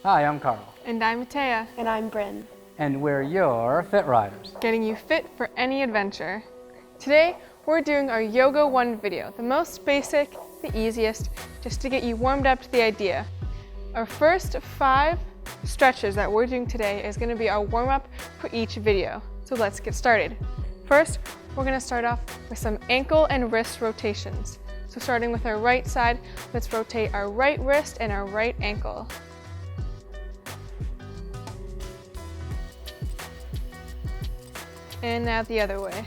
Hi, I'm Carl. And I'm Matea. And I'm Bryn. And we're your Fit Riders. Getting you fit for any adventure. Today, we're doing our Yoga 1 video, the most basic, the easiest, just to get you warmed up to the idea. Our first 5 stretches that we're doing today is going to be our warm-up for each video. So let's get started. First, we're going to start off with some ankle and wrist rotations. So starting with our right side, let's rotate our right wrist and our right ankle. And now the other way.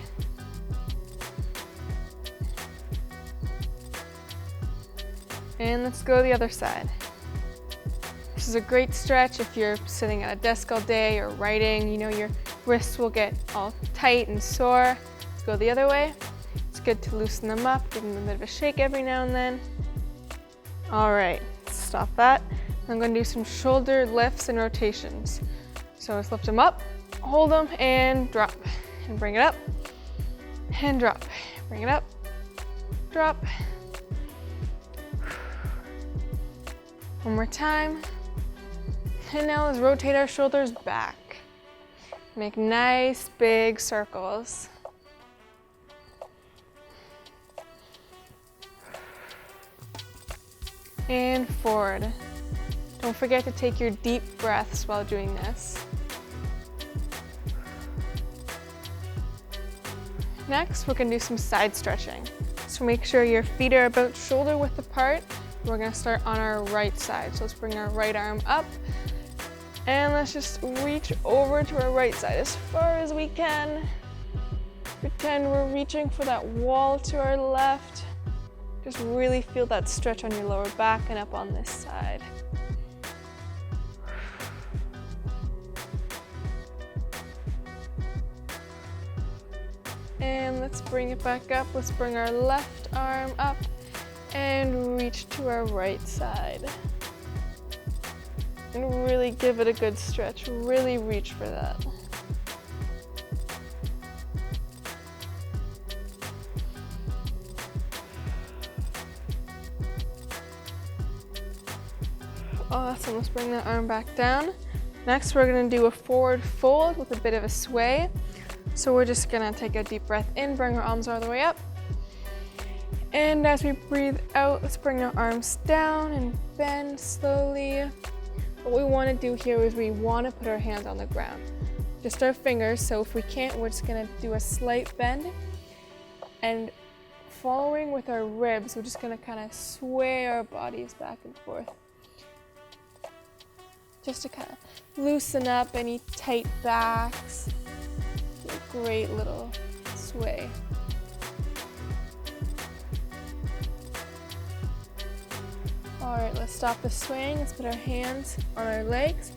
And let's go the other side. This is a great stretch if you're sitting at a desk all day or writing. You know your wrists will get all tight and sore. Let's go the other way. It's good to loosen them up, give them a bit of a shake every now and then. All right, stop that. I'm going to do some shoulder lifts and rotations. So let's lift them up, hold them, and drop. And bring it up, and drop. Bring it up, drop. One more time. And now let's rotate our shoulders back. Make nice big circles. And forward. Don't forget to take your deep breaths while doing this. Next, we're going to do some side stretching. So make sure your feet are about shoulder width apart. We're going to start on our right side. So let's bring our right arm up and let's just reach over to our right side as far as we can. Pretend we're reaching for that wall to our left. Just really feel that stretch on your lower back and up on this side. And let's bring it back up. Let's bring our left arm up and reach to our right side. And really give it a good stretch. Really reach for that. Awesome. Let's bring that arm back down. Next, we're going to do a forward fold with a bit of a sway. So we're just gonna take a deep breath in, bring our arms all the way up. And as we breathe out, let's bring our arms down and bend slowly. What we wanna do here is we wanna put our hands on the ground. Just our fingers, so if we can't, we're just gonna do a slight bend. And following with our ribs, we're just gonna kinda sway our bodies back and forth. Just to kinda loosen up any tight backs. A great little sway. All right, let's stop the swaying. Let's put our hands on our legs.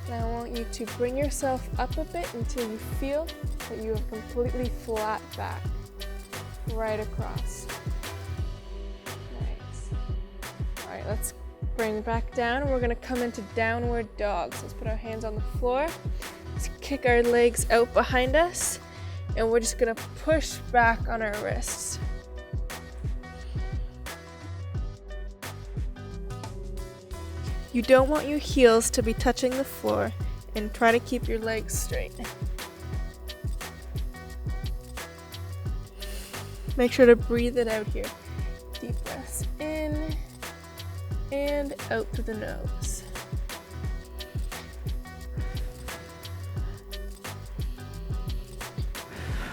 And I want you to bring yourself up a bit until you feel that you have completely flat back, right across. Nice. All right, let's bring it back down. We're gonna come into downward dog. So let's put our hands on the floor. Let's kick our legs out behind us, and we're just gonna push back on our wrists. You don't want your heels to be touching the floor, and try to keep your legs straight. Make sure to breathe it out here. Deep breaths in and out through the nose.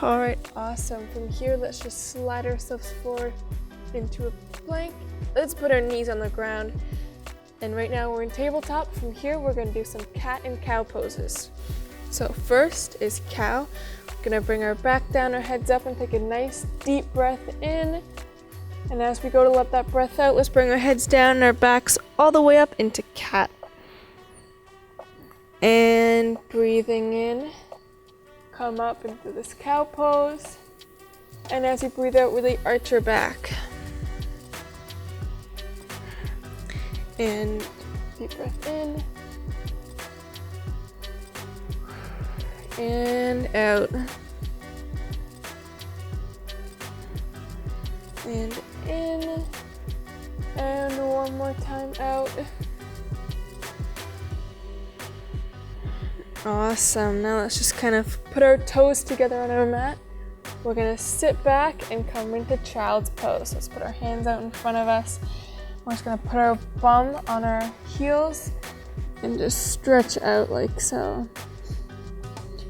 All right, awesome. From here, let's just slide ourselves forward into a plank. Let's put our knees on the ground. And right now we're in tabletop. From here, we're gonna do some cat and cow poses. So first is cow. We're gonna bring our back down, our heads up, and take a nice deep breath in. And as we go to let that breath out, let's bring our heads down and our backs all the way up into cat. And breathing in. Come up into this cow pose. And as you breathe out, really arch your back. And deep breath in. And out. And in. And one more time out. Awesome. Now let's just kind of put our toes together on our mat. We're gonna sit back and come into child's pose. Let's put our hands out in front of us. We're just gonna put our bum on our heels and just stretch out like so.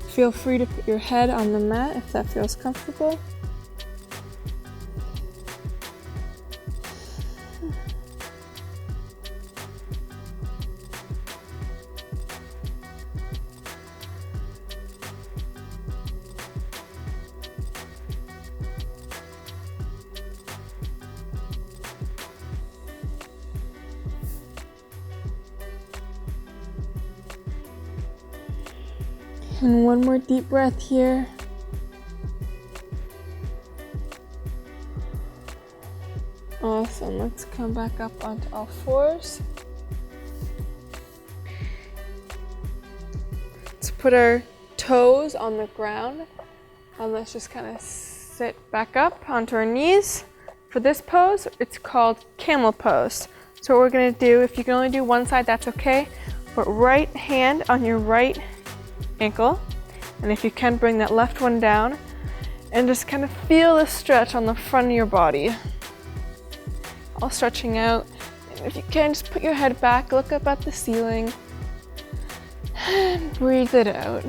Feel free to put your head on the mat if that feels comfortable. And one more deep breath here. Awesome. Let's come back up onto all fours. Let's put our toes on the ground and let's just kind of sit back up onto our knees. For this pose, it's called camel pose. So what we're going to do, if you can only do one side, that's okay. Put right hand on your right ankle, and if you can, bring that left one down and just kind of feel the stretch on the front of your body, all stretching out. And if you can, just put your head back, look up at the ceiling and breathe it out.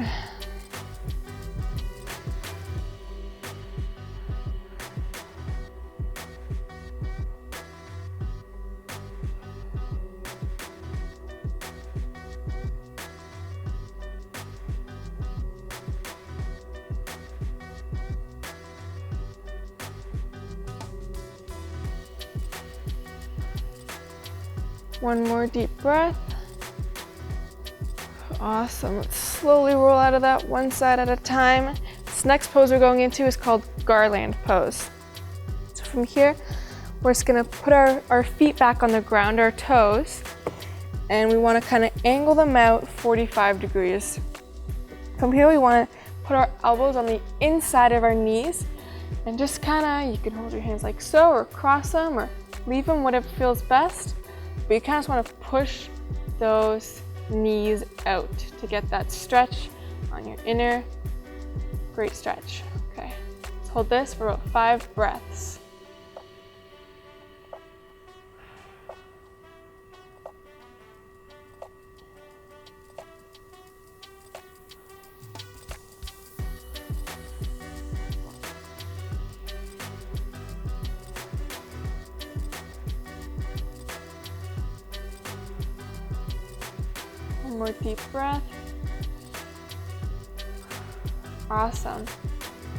One more deep breath. Awesome. Let's slowly roll out of that one side at a time. This next pose we're going into is called garland pose. So from here, we're just gonna put our feet back on the ground, our toes, and we wanna kind of angle them out 45 degrees. From here, we wanna put our elbows on the inside of our knees and just kinda, you can hold your hands like so, or cross them, or leave them, whatever feels best. But you kind of just want to push those knees out to get that stretch on your inner. Great stretch. Okay, let's hold this for about 5 breaths. One more deep breath. Awesome.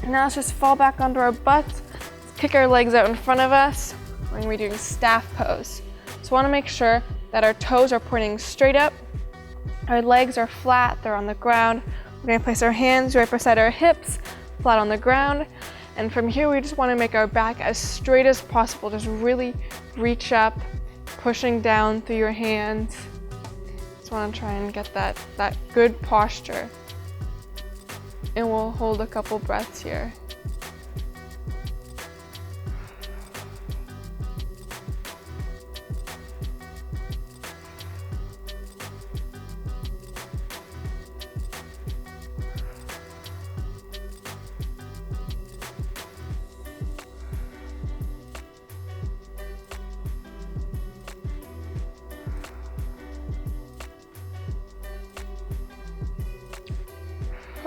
Now let's just fall back onto our butts. Let's kick our legs out in front of us. We're going to be doing staff pose. So we want to make sure that our toes are pointing straight up. Our legs are flat, they're on the ground. We're going to place our hands right beside our hips, flat on the ground. And from here, we just want to make our back as straight as possible. Just really reach up, pushing down through your hands. Just want to try and get that good posture. And we'll hold a couple breaths here.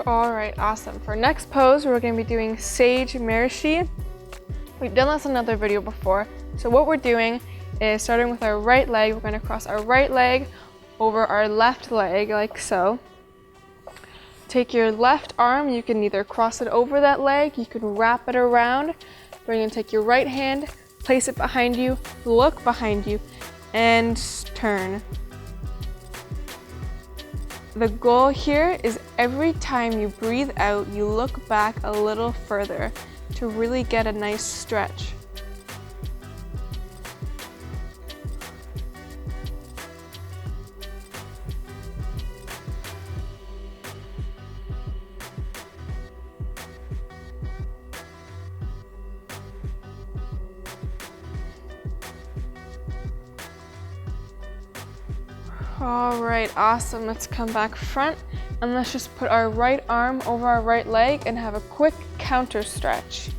All right, awesome. For next pose, we're going to be doing Sage Marishi. We've done this in another video before. So what we're doing is starting with our right leg, we're going to cross our right leg over our left leg like so. Take your left arm, you can either cross it over that leg, you can wrap it around. We're going to take your right hand, place it behind you, look behind you, and turn. The goal here is every time you breathe out, you look back a little further to really get a nice stretch. All right, awesome. Let's come back front. And let's just put our right arm over our right leg and have a quick counter stretch.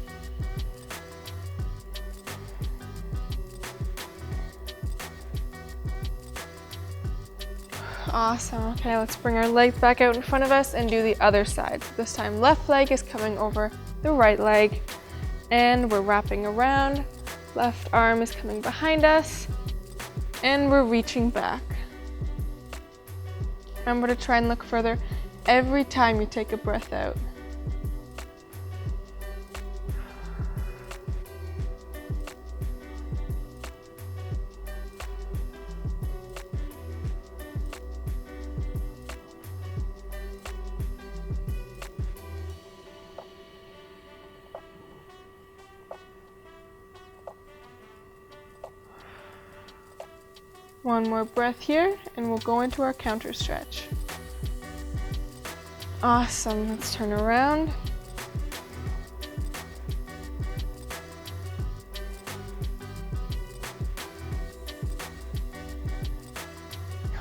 Awesome. Okay, let's bring our legs back out in front of us and do the other side. So this time left leg is coming over the right leg and we're wrapping around. Left arm is coming behind us and we're reaching back. Remember to try and look further every time you take a breath out. One more breath here and we'll go into our counter stretch. Awesome, let's turn around.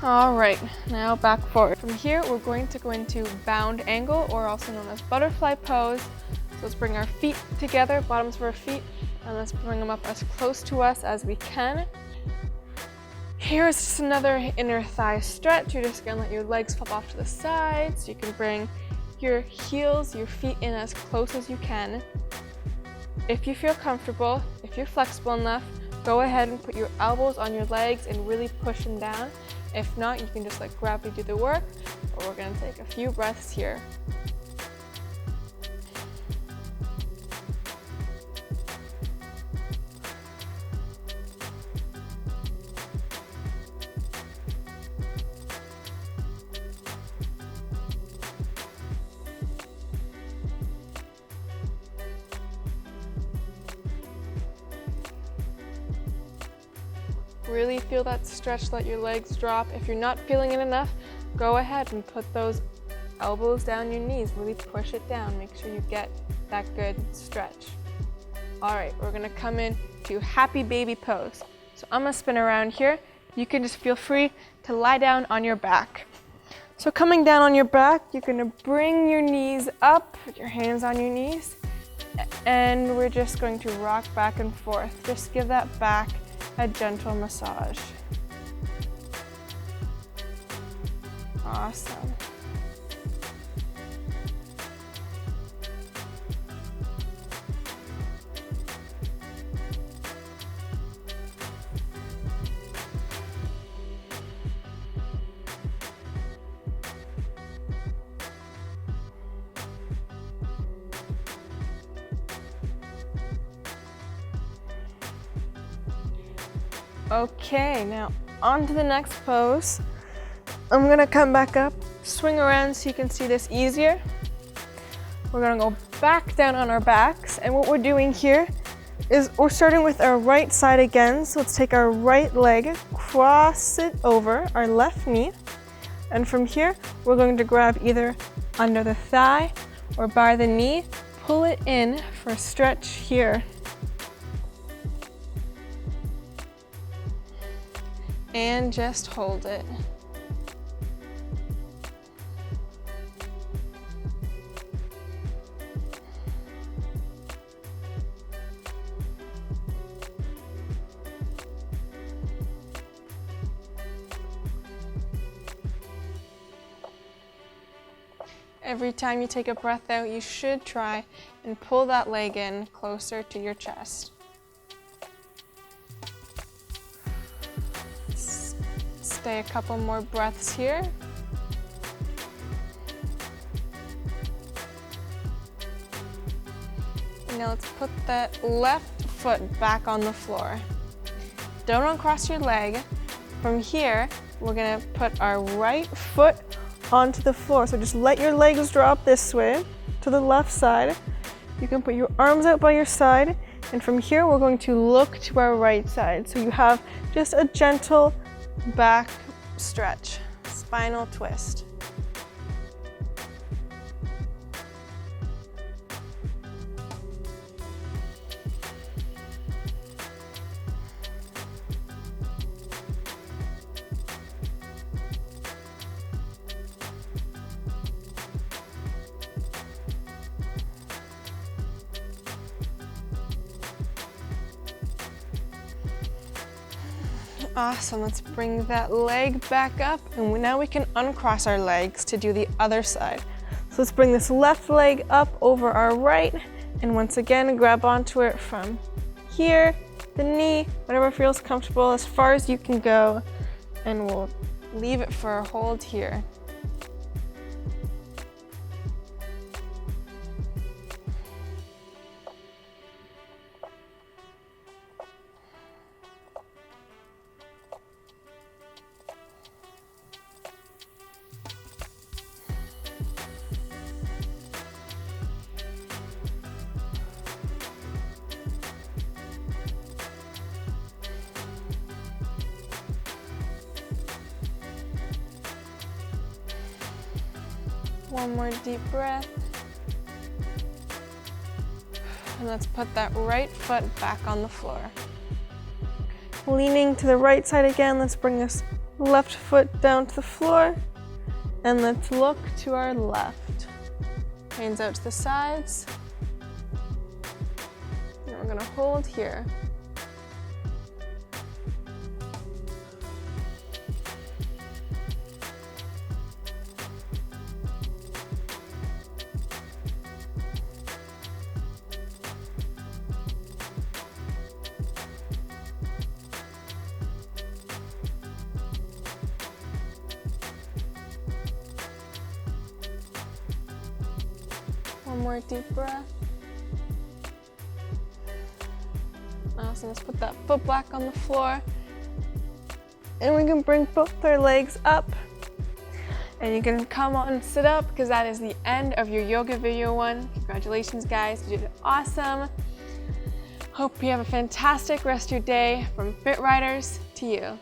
All right, now back forward. From here, we're going to go into bound angle, or also known as butterfly pose. So let's bring our feet together, bottoms of our feet, and let's bring them up as close to us as we can. Here's just another inner thigh stretch. You're just gonna let your legs flop off to the sides. You can bring your heels, your feet in as close as you can. If you feel comfortable, if you're flexible enough, go ahead and put your elbows on your legs and really push them down. If not, you can just let gravity do the work, but we're gonna take a few breaths here. Really feel that stretch, let your legs drop. If you're not feeling it enough, go ahead and put those elbows down your knees. Really push it down. Make sure you get that good stretch. All right, we're gonna come in to happy baby pose. So I'm gonna spin around here. You can just feel free to lie down on your back. So coming down on your back, you're gonna bring your knees up, put your hands on your knees, and we're just going to rock back and forth. Just give that back a gentle massage. Awesome. Okay, now on to the next pose. I'm gonna come back up, swing around so you can see this easier. We're gonna go back down on our backs, and what we're doing here is we're starting with our right side again. So let's take our right leg, cross it over our left knee, and from here we're going to grab either under the thigh or by the knee, pull it in for a stretch here. And just hold it. Every time you take a breath out, you should try and pull that leg in closer to your chest. Stay a couple more breaths here. And now let's put that left foot back on the floor. Don't uncross your leg. From here, we're gonna put our right foot onto the floor. So just let your legs drop this way to the left side. You can put your arms out by your side. And from here, we're going to look to our right side. So you have just a gentle back stretch, spinal twist. Awesome, let's bring that leg back up, and now we can uncross our legs to do the other side. So let's bring this left leg up over our right, and once again, grab onto it from here, the knee, whatever feels comfortable, as far as you can go, and we'll leave it for a hold here. One more deep breath. And let's put that right foot back on the floor. Leaning to the right side again, let's bring this left foot down to the floor. And let's look to our left. Hands out to the sides. And we're gonna hold here. One more deep breath. Awesome, let's put that foot back on the floor. And we can bring both our legs up. And you can come on and sit up because that is the end of your yoga video one. Congratulations guys, you did awesome. Hope you have a fantastic rest of your day. From Fit Riders to you.